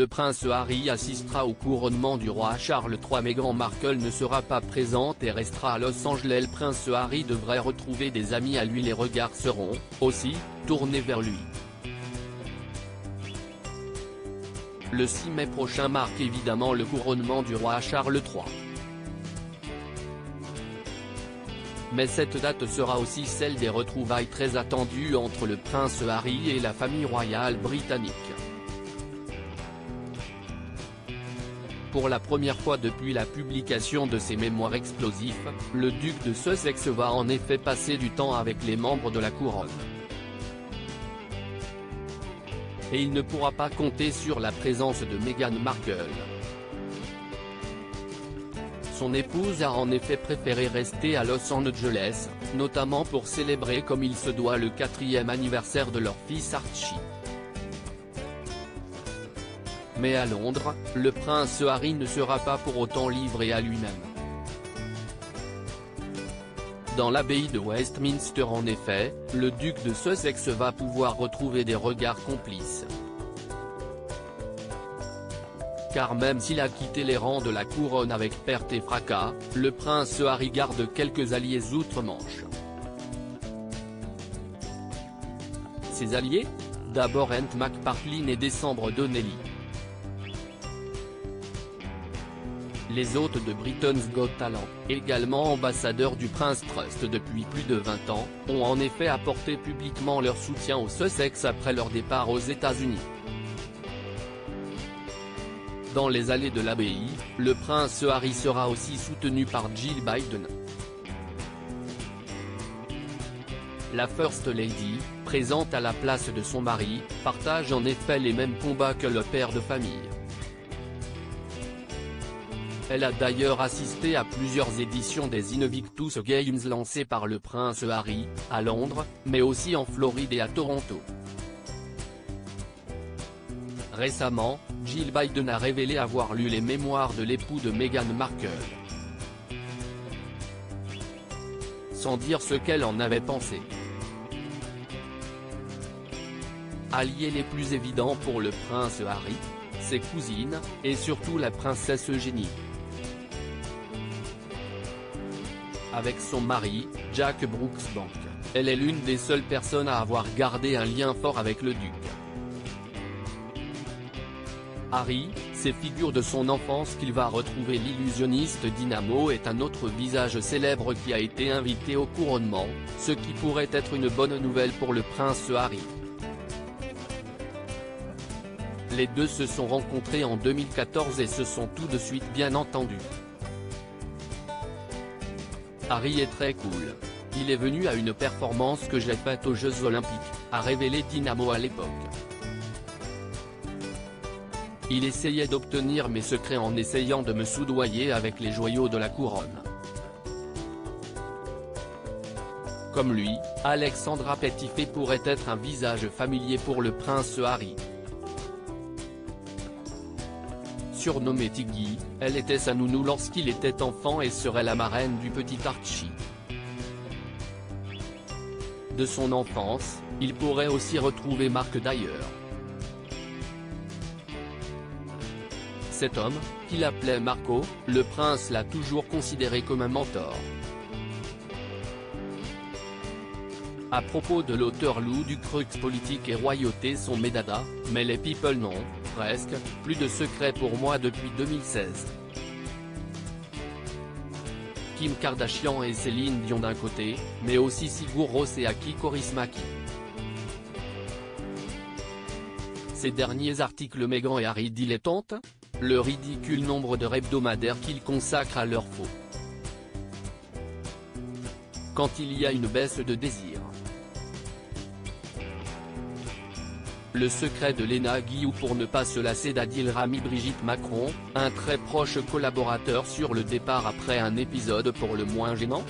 le prince Harry assistera au couronnement du roi Charles III. Meghan Markle ne sera pas présente et restera à Los Angeles. Le prince Harry devrait retrouver des amis à lui. Les regards seront, aussi, tournés vers lui. Le 6 mai prochain marque évidemment le couronnement du roi Charles III. Mais cette date sera aussi celle des retrouvailles très attendues entre le prince Harry et la famille royale britannique. Pour la première fois depuis la publication de ses mémoires explosifs, le duc de Sussex va en effet passer du temps avec les membres de la couronne. Et il ne pourra pas compter sur la présence de Meghan Markle. Son épouse a en effet préféré rester à Los Angeles, notamment pour célébrer comme il se doit le 4e anniversaire de leur fils Archie. Mais à Londres, le prince Harry ne sera pas pour autant livré à lui-même. Dans l'abbaye de Westminster en effet, le duc de Sussex va pouvoir retrouver des regards complices. Car même s'il a quitté les rangs de la couronne avec perte et fracas, le prince Harry garde quelques alliés outre-Manche. Ses alliés ? D'abord Ant McPartlin et décembre Donnelly. Les hôtes de Britain's Got Talent, également ambassadeurs du Prince Trust depuis plus de 20 ans, ont en effet apporté publiquement leur soutien aux Sussex après leur départ aux États-Unis. Dans les allées de l'abbaye, le prince Harry sera aussi soutenu par Jill Biden. La First Lady, présente à la place de son mari, partage en effet les mêmes combats que le père de famille. Elle a d'ailleurs assisté à plusieurs éditions des Invictus Games lancées par le prince Harry, à Londres, mais aussi en Floride et à Toronto. Récemment, Jill Biden a révélé avoir lu les mémoires de l'époux de Meghan Markle. Sans dire ce qu'elle en avait pensé. Alliés les plus évidents pour le prince Harry, ses cousines, et surtout la princesse Eugénie. Avec son mari, Jack Brooksbank, elle est l'une des seules personnes à avoir gardé un lien fort avec le duc. Harry, ses figures de son enfance qu'il va retrouver. L'illusionniste Dynamo est un autre visage célèbre qui a été invité au couronnement, ce qui pourrait être une bonne nouvelle pour le prince Harry. Les deux se sont rencontrés en 2014 et se sont tout de suite bien entendus. Harry est très cool. Il est venu à une performance que j'ai faite aux Jeux Olympiques, a révélé Dynamo à l'époque. Il essayait d'obtenir mes secrets en essayant de me soudoyer avec les joyaux de la couronne. Comme lui, Alexandra Petitfé pourrait être un visage familier pour le prince Harry. Surnommée Tiggy, elle était sa nounou lorsqu'il était enfant et serait la marraine du petit Archie. De son enfance, il pourrait aussi retrouver Mark d'ailleurs. Cet homme, qu'il appelait Marco, le prince l'a toujours considéré comme un mentor. À propos de l'auteur Lou du Crux politique et royauté sont mes dadas, mais les people non, presque, plus de secrets pour moi depuis 2016. Kim Kardashian et Céline Dion d'un côté, mais aussi Sigur Rós et Aki Kaurismäki. Ces derniers articles Meghan et Harry dilettantes ? Le ridicule nombre d'heures hebdomadaires qu'ils consacrent à leur faux. Quand il y a une baisse de désir. Le secret de Léna Guillou pour ne pas se lasser d'Adil Rami. Brigitte Macron, un très proche collaborateur sur le départ après un épisode pour le moins gênant ?